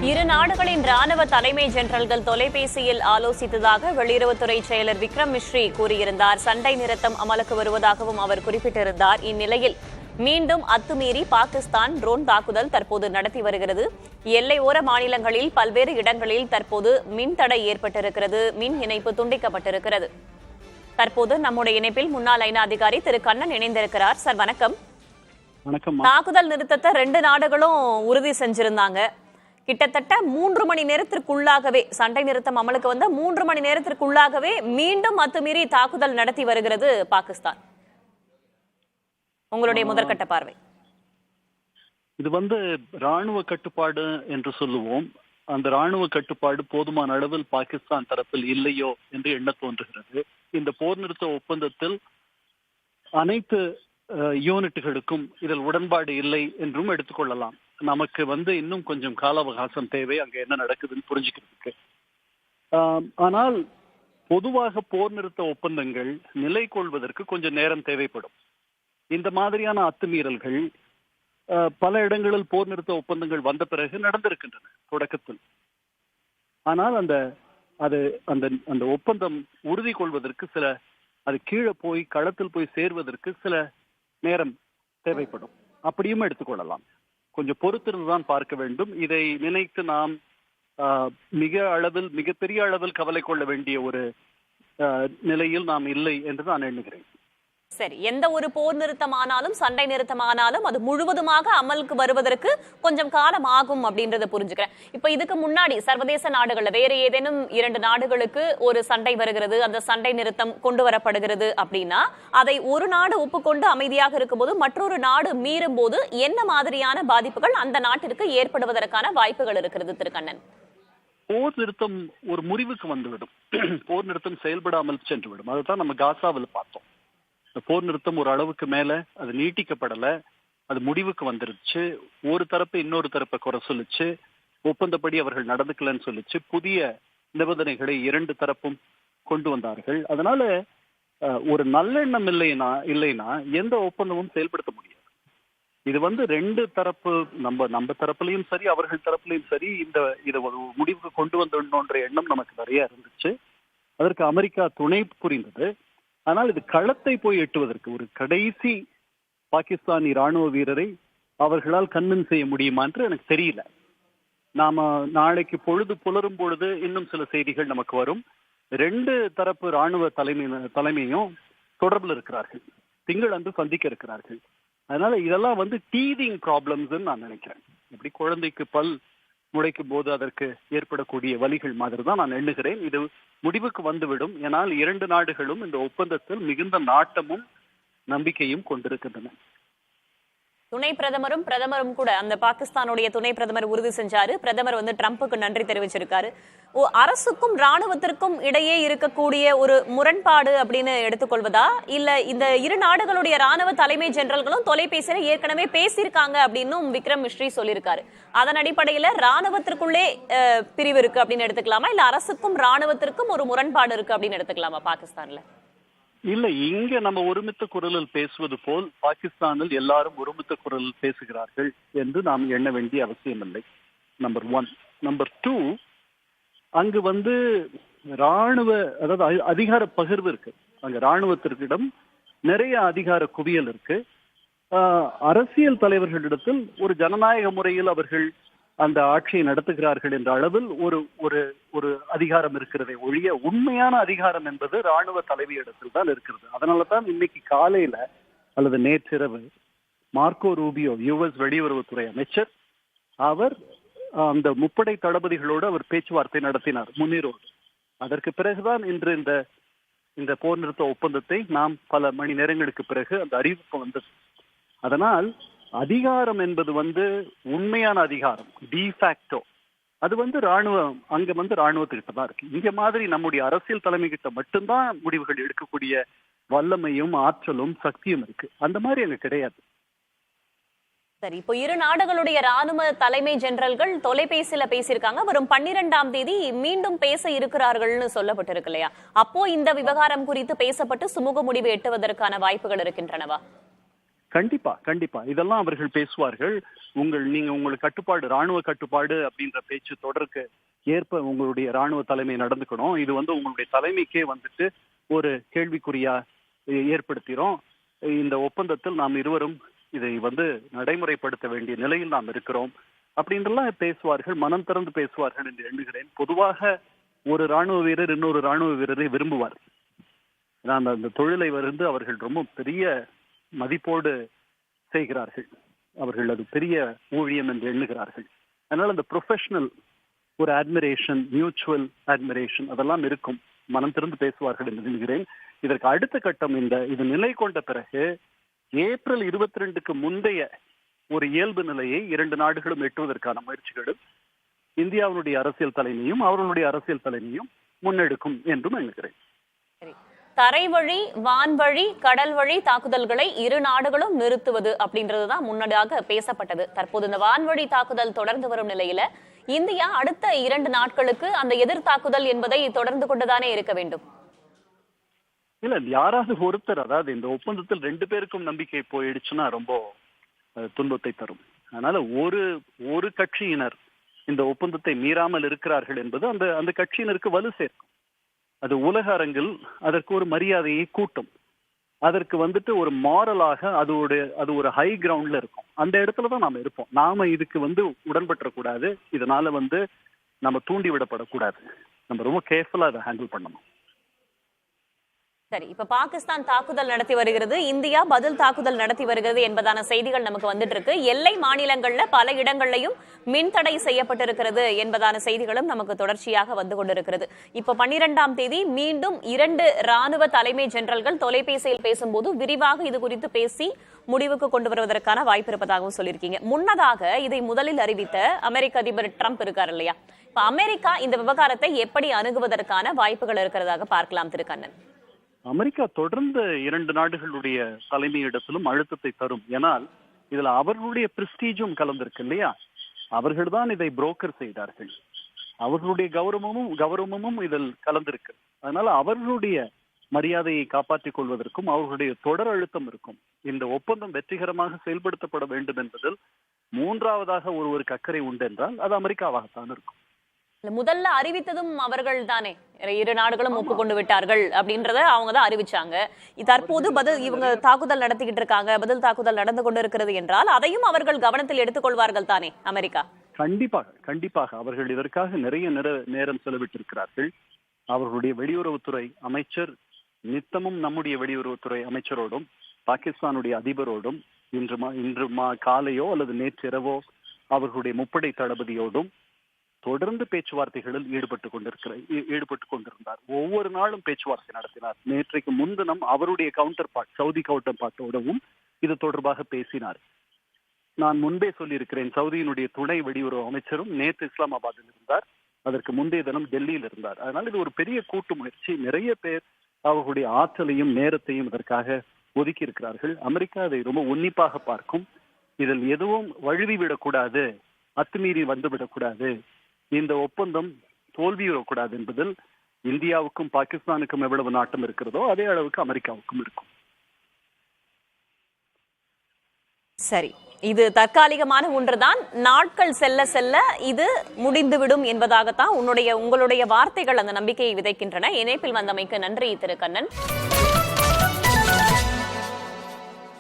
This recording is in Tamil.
இரு நாடுகளின் ராணுவ தலைமை ஜெனரல்கள் தொலைபேசியில் ஆலோசித்ததாக வெளியுறவுத்துறை செயலர் விக்ரம் மிஸ்ரி கூறியிருந்தார். சண்டை நிறுத்தம் அமலுக்கு வருவதாகவும் அவர் குறிப்பிட்டிருந்தார். இந்நிலையில் மீண்டும் அத்துமீறி பாகிஸ்தான் ட்ரோன் தாக்குதல் தற்போது நடத்தி வருகிறது. எல்லையோர மாநிலங்களில் பல்வேறு இடங்களில் தற்போது மின் தடை ஏற்பட்டிருக்கிறது. மின் இணைப்பு துண்டிக்கப்பட்டிருக்கிறது. தற்போது நம்முடைய இணைப்பில் முன்னாள் ஐநா அதிகாரி திரு கண்ணன் இணைந்திருக்கிறார். சார் வணக்கம். தாக்குதல் நிறுத்தத்தை 2 நாடுகளும் உறுதி செஞ்சிருந்தாங்க. கிட்டத்தட்ட 3 மணி நேரத்திற்குள்ளாகவே சண்டை நிறுத்தம் அமலுக்கு வந்த 3 மணி நேரத்திற்குள்ளாகவே மீண்டும் அத்துமீறி தாக்குதல் நடத்தி வருகிறது பாகிஸ்தான். உங்களுடைய முதற்கட்ட பார்வை. இது ராணுவ கட்டுப்பாடு என்று சொல்லுவோம். அந்த ராணுவ கட்டுப்பாடு போதுமான அளவில் பாகிஸ்தான் தரப்பில் இல்லையோ என்று எண்ண தோன்றுகிறது. இந்த போர் நிறுத்த ஒப்பந்தத்தில் அனைத்து யூனிட்டுகளுக்கும் இதில் உடன்பாடு இல்லை என்றும் எடுத்துக்கொள்ளலாம். நமக்கு இன்னும் கொஞ்சம் கால அவகாசம் தேவை அங்க என்ன நடக்குதுன்னு புரிஞ்சுக்கிறதுக்கு. ஆனால் பொதுவாக போர் நிறுத்த ஒப்பந்தங்கள் நிலை கொள்வதற்கு கொஞ்சம் நேரம் தேவைப்படும். இந்த மாதிரியான அத்துமீறல்கள் பல இடங்களில் போர் நிறுத்த ஒப்பந்தங்கள் வந்த பிறகு நடந்திருக்கின்றன தொடக்கத்தில். ஆனால் அந்த ஒப்பந்தம் உறுதி கொள்வதற்கு அது கீழே போய் களத்தில் போய் சேர்வதற்கு சில நேரம் தேவைப்படும். அப்படியும் எடுத்துக்கொள்ளலாம். கொஞ்சம் பொறுத்திருந்துதான் பார்க்க வேண்டும். இதை நினைத்து நாம் மிகப்பெரிய அளவில் கவலை கொள்ள வேண்டிய ஒரு நிலையில் நாம் இல்லை என்று நான் எண்ணுகிறேன். சரி, எந்த ஒரு போர் நிறுத்தமானாலும் சண்டை நிறுத்தமானாலும் அது முழுவதுமாக அமலுக்கு வருவதற்கு கொஞ்சம் காலம் ஆகும் அப்படின்றத புரிஞ்சுக்கிறேன். இப்ப இதுக்கு முன்னாடி சர்வதேச நாடுகள்ல வேற ஏதேனும் 2 நாடுகளுக்கு ஒரு சண்டை வருகிறது, அந்த சண்டை நிறுத்தம் கொண்டு வரப்படுகிறது அப்படின்னா அதை ஒரு நாடு ஒப்புக்கொண்டு அமைதியாக இருக்கும்போது மற்றொரு நாடு மீறும் போது என்ன மாதிரியான பாதிப்புகள் அந்த நாட்டிற்கு ஏற்படுவதற்கான வாய்ப்புகள் இருக்கிறது திரு கண்ணன்? போர் நிறுத்தம் ஒரு முறிவுக்கு வந்துவிடும். போர் நிறுத்தம் செயல்படாமல் சென்றுவிடும். அதுதான் நம்ம காசாவில் பார்த்தோம். போர் நிறுத்தம் ஒரு அளவுக்கு மேல அது நீட்டிக்கப்படல, அது முடிவுக்கு வந்துருச்சு. ஒரு தரப்பு இன்னொரு தரப்பை குறை சொல்லிச்சு, ஒப்பந்தப்படி அவர்கள் நடந்துக்கலன்னு சொல்லிச்சு, புதிய நிபந்தனைகளை 2 தரப்பும் கொண்டு வந்தார்கள். அதனால ஒரு நல்லெண்ணம் இல்லைன்னா எந்த ஒப்பந்தமும் செயல்படுத்த முடியாது. இது 2 தரப்பு நம்ம தரப்புலையும் சரி அவர்கள் தரப்புலையும் சரி இதை ஒரு முடிவுக்கு கொண்டு வந்தோன்ற எண்ணம் நமக்கு நிறைய இருந்துச்சு. அதற்கு அமெரிக்கா துணை புரிந்தது. ஆனால் இது களத்தை போய் எட்டுவதற்கு ஒரு கடைசி பாகிஸ்தானி ராணுவ வீரரை அவர்களால் கன்வின்ஸ் செய்ய முடியுமா என்று எனக்கு தெரியல. நாம நாளைக்கு பொழுது புலரும் பொழுது இன்னும் சில செய்திகள் நமக்கு வரும். 2 தரப்பு ராணுவ தலைமையும் தொடர்பில் இருக்கிறார்கள். திங்களன்று சந்திக்க இருக்கிறார்கள். அதனால இதெல்லாம் டீதிங் ப்ராப்ளம்ஸ் நான் நினைக்கிறேன். எப்படி குழந்தைக்கு பல் முளைக்கும் போது அதற்கு ஏற்படக்கூடிய வலிகள் மாதிரி தான் நான் எண்ணுகிறேன். இது முடிவுக்கு வந்துவிடும். ஏனால் 2 நாடுகளும் இந்த ஒப்பந்தத்தில் மிகுந்த நாட்டமும் நம்பிக்கையும் கொண்டிருக்கின்றன. துணை பிரதமரும் கூட அந்த பாகிஸ்தானுடைய துணை பிரதமர் உறுதி செஞ்சாரு. பிரதமர் ட்ரம்புக்கு நன்றி தெரிவிச்சிருக்காரு. அரசுக்கும் ராணுவத்திற்கும் இடையே இருக்கக்கூடிய ஒரு முரண்பாடு அப்படின்னு எடுத்துக்கொள்வதா, இல்ல இந்த 2 நாடுகளுடைய ராணுவ தலைமை ஜெனரல்களும் தொலைபேசியில ஏற்கனவே பேசியிருக்காங்க அப்படின்னு விக்ரம் மிஸ்ரி சொல்லியிருக்காரு. அதன் அடிப்படையில ராணுவத்திற்குள்ளே பிரிவு இருக்கு அப்படின்னு எடுத்துக்கலாமா, இல்ல அரசுக்கும் ராணுவத்திற்கும் ஒரு முரண்பாடு இருக்கு அப்படின்னு எடுத்துக்கலாமா பாகிஸ்தான்ல? இல்ல, இங்க நம்ம ஒருமித்த குரலில் பேசுவது போல் பாகிஸ்தானில் எல்லாரும் ஒருமித்த குரலில் பேசுகிறார்கள் என்று நாம் எண்ண வேண்டிய அவசியம் இல்லை. நம்பர் 1. நம்பர் 2, அங்கு ராணுவ அதிகார பகிர்வு இருக்கு. அங்க ராணுவத்திற்கிடம் நிறைய அதிகார குவியல் இருக்கு. அரசியல் தலைவர்களிடத்தில் ஒரு ஜனநாயக முறையில் அவர்கள் அந்த ஆட்சியை நடத்துகிறார்கள் என்ற அளவில் ஒரு அதிகாரம் இருக்கிறதே ஒழிய உண்மையான அதிகாரம் என்பது ராணுவ தலைமையிடத்தில் தான் இருக்கிறது. அதனால தான் இன்னைக்கு காலையில அல்லது நேற்றிரவு மார்க்கோ ரூபியோ US வெளியுறவுத்துறை அமைச்சர் அவர் அந்த முப்படை தளபதிகளோடு அவர் பேச்சுவார்த்தை நடத்தினார் முன்னீரோடு. அதற்கு பிறகுதான் இன்று இந்த போர் நிறுத்த ஒப்பந்தத்தை நாம் பல மணி நேரங்களுக்கு பிறகு அந்த அறிவிப்பு வந்தது. அதனால் அதிகாரம் என்பது உண்மையான அதிகாரம் டிஃபாக்டோ அது ராணுவம் அங்க ராணுவத்துக்கிட்ட தான் இருக்கு. இங்க மாதிரி நம்முடைய அரசியல் தலைமை கிட்ட மட்டும்தான் முடிவுகள் எடுக்கக்கூடிய வல்லமையும் ஆற்றலும் சக்தியும் இருக்கு. அந்த மாதிரி அங்க கிடையாது. சரி, இப்போ 2 நாடுகளுடைய ராணுவ தலைமை ஜெனரல்கள் தொலைபேசியில பேசியிருக்காங்க. வரும் 12ஆம் தேதி மீண்டும் பேச இருக்கிறார்கள்னு சொல்லப்பட்டிருக்கு இல்லையா? அப்போ இந்த விவகாரம் குறித்து பேசப்பட்டு சுமூக முடிவு எட்டுவதற்கான வாய்ப்புகள் இருக்கின்றனவா? கண்டிப்பா கண்டிப்பா இதெல்லாம் அவர்கள் பேசுவார்கள். நீங்க உங்களுக்கு கட்டுப்பாடு, ராணுவ கட்டுப்பாடு அப்படின்ற பேச்சு தொடருக்கு ஏற்ப உங்களுடைய ராணுவ தலைமை நடந்துக்கணும். இது உங்களுடைய தலைமைக்கே ஒரு கேள்விக்குறியா ஏற்படுத்திரும். இந்த ஒப்பந்தத்தில் நாம் இருவரும் இதை நடைமுறைப்படுத்த வேண்டிய நிலையில் நாம் இருக்கிறோம் அப்படின்றலாம் பேசுவார்கள். மனம் திறந்து பேசுவார்கள் என்று எண்ணுகிறேன். பொதுவாக ஒரு ராணுவ வீரர் இன்னொரு ராணுவ வீரரை விரும்புவார். அந்த தொழிலை அவர்கள் ரொம்ப பெரிய மதிப்போடு செய்கிறார்கள். அவர்கள் அது பெரிய ஊழியம் என்று எண்ணுகிறார்கள். அதனால அந்த ப்ரொஃபஷனல் ஒரு அட்மிரேஷன், மியூச்சுவல் அட்மிரேஷன் அதெல்லாம் இருக்கும். மனம் திறந்து பேசுவார்கள் என்று எண்ணுகிறேன். இதற்கு அடுத்த கட்டம் இது நிலை கொண்ட பிறகு ஏப்ரல் 22க்கு முந்தைய ஒரு இயல்பு நிலையை இரண்டு நாடுகளும் எட்டுவதற்கான முயற்சிகளும் இந்தியாவுடைய அரசியல் தலைமையும் அவர்களுடைய அரசியல் தலைமையும் முன்னெடுக்கும் என்றும் எண்ணுகிறேன். தரைவழி, வான்வழி, கடல் வழி தாக்குதல்களை இரு நாடுகளும் நிறுத்துவது அப்படின்றதுதான் முன்னதாக பேசப்பட்டது. தற்போது இந்த வான்வழி தாக்குதல் தொடர்ந்து வரும் நிலையில இந்தியா அடுத்த 2 நாட்களுக்கு அந்த எதிர் தாக்குதல் என்பதை தொடர்ந்து கொண்டுதானே இருக்க வேண்டும். இல்ல, யாராவது ஒருத்தர், அதாவது இந்த ஒப்பந்தத்தில் 2 பேருக்கும் நம்பிக்கை போயிடுச்சுன்னா ரொம்ப துன்பத்தை தரும். அதனால ஒரு கட்சியினர் இந்த ஒப்பந்தத்தை மீறாமல் இருக்கிறார்கள் என்பது அந்த கட்சியினருக்கு வலு சேர்க்கும். அது உலக அரங்கில் அதற்கு ஒரு மரியாதையை கூட்டும். அதற்கு ஒரு மாரலாக அது ஒரு ஹை கிரவுண்ட்ல இருக்கும். அந்த இடத்துலதான் நாம இருப்போம். நாம இதுக்கு உடன்பற்றக்கூடாது. இதனால நம்ம தூண்டி விடப்படக்கூடாது. நம்ம ரொம்ப கேர்ஃபுல்லா அதை ஹேண்டில் பண்ணணும். சரி, இப்ப பாகிஸ்தான் தாக்குதல் நடத்தி வருகிறது, இந்தியா பதில் தாக்குதல் நடத்தி வருகிறது என்பதான செய்திகள் நமக்கு வந்துட்டு இருக்கு. எல்லை மாநிலங்கள்ல பல இடங்கள்லயும் மின்தடை செய்யப்பட்டிருக்கிறது என்பதான செய்திகளும் நமக்கு தொடர்ச்சியாக வந்து கொண்டிருக்கிறது. இப்ப 12ஆம் தேதி மீண்டும் 2 ராணுவ தலைமை ஜெனரல்கள் தொலைபேசியில் பேசும்போது விரிவாக இது குறித்து பேசி முடிவுக்கு கொண்டு வருவதற்கான வாய்ப்பு இருப்பதாகவும் சொல்லியிருக்கீங்க. முன்னதாக இதை முதலில் அறிவித்த அமெரிக்க அதிபர் ட்ரம்ப் இருக்கார் இல்லையா? இப்ப அமெரிக்கா இந்த விவகாரத்தை எப்படி அணுகுவதற்கான வாய்ப்புகள் இருக்கிறதாக பார்க்கலாம் திரு கண்ணன். அமெரிக்கா தொடர்ந்து 2 நாடுகளுடைய தலைமையிடத்திலும் அழுத்தத்தை தரும். ஏனால் இதுல அவர்களுடைய பிரெஸ்டீஜும் கலந்திருக்கு இல்லையா? அவர்கள் தான் இதை புரோக்கர் செய்தார்கள். அவர்களுடைய கௌரவமும் இதில் கலந்திருக்கு. அதனால அவர்களுடைய மரியாதையை காப்பாற்றிக் கொள்வதற்கும் அவர்களுடைய தொடர் அழுத்தம் இருக்கும். இந்த ஒப்பந்தம் வெற்றிகரமாக செயல்படுத்தப்பட வேண்டும் என்பதில் மூன்றாவதாக ஒருவருக்கு அக்கறை உண்டு என்றால் அது அமெரிக்காவாகத்தான் இருக்கும். முதல்ல அறிவித்ததும் அவர்கள் தானே, 2 நாடுகளும் ஒப்புக்கொண்டு விட்டார்கள் அப்படின்றத அவங்க தான் அறிவிச்சாங்க. தற்போது இவங்க தாக்குதல் நடத்திக்கிட்டு இருக்காங்க, பதில் தாக்குதல் நடந்து கொண்டு இருக்கிறது என்றால் அதையும் அவர்கள் கவனத்தில் எடுத்துக்கொள்வார்கள் தானே அமெரிக்கா? கண்டிப்பாக அவர்கள் இதற்காக நிறைய நேரம் செலவிட்டிருக்கிறார்கள். அவர்களுடைய வெளியுறவுத்துறை அமைச்சர் நித்தமும் நம்முடைய வெளியுறவுத்துறை அமைச்சரோடும் பாகிஸ்தானுடைய அதிபரோடும் இன்று காலையோ அல்லது நேற்றிரவோ அவர்களுடைய முப்படை தளபதியோடும் தொடர்ந்து பேச்சுவார்த்தைகளில் ஈடுபட்டு கொண்டிருந்தார். ஒவ்வொரு நாளும் பேச்சுவார்த்தை நடத்தினார். நேற்றைக்கு முன்தினம் அவருடைய சவுதி கவுண்டர் பார்ட்டோடவும் இது தொடர்பாக பேசினார். நான் முன்பே சொல்லியிருக்கிறேன், சவுதியினுடைய துணை வெளியுறவு அமைச்சரும் நேற்று இஸ்லாமாபாத்தில் இருந்தார். அதற்கு முந்தைய தினம் டெல்லியில் இருந்தார். அதனால இது ஒரு பெரிய கூட்டு முயற்சி. நிறைய பேர் அவர்களுடைய ஆற்றலையும் நேரத்தையும் இதற்காக ஒதுக்கி இருக்கிறார்கள். அமெரிக்கா அதை ரொம்ப உன்னிப்பாக பார்க்கும். இதில் எதுவும் வழுவிவிடக்கூடாது, அத்துமீறி வந்துவிடக்கூடாது, இந்த ஒப்பந்தம் தோல்வியுறக்கூடாது என்பதில் இந்தியாவுக்கும் பாகிஸ்தானுக்கும் எவ்வளவு நாட்டம் இருக்கிறதோ அதே அளவுக்கு அமெரிக்காவுக்கும் இருக்கும். சரி, இது தற்காலிகமான ஒன்றுதான். நாட்கள் செல்ல செல்ல இது முடிந்துவிடும் என்பதாகத்தான் உங்களுடைய வார்த்தைகள் அந்த நம்பிக்கையை விதைக்கின்றன. இணைப்பில் வந்தமைக்கு நன்றி திரு கண்ணன்.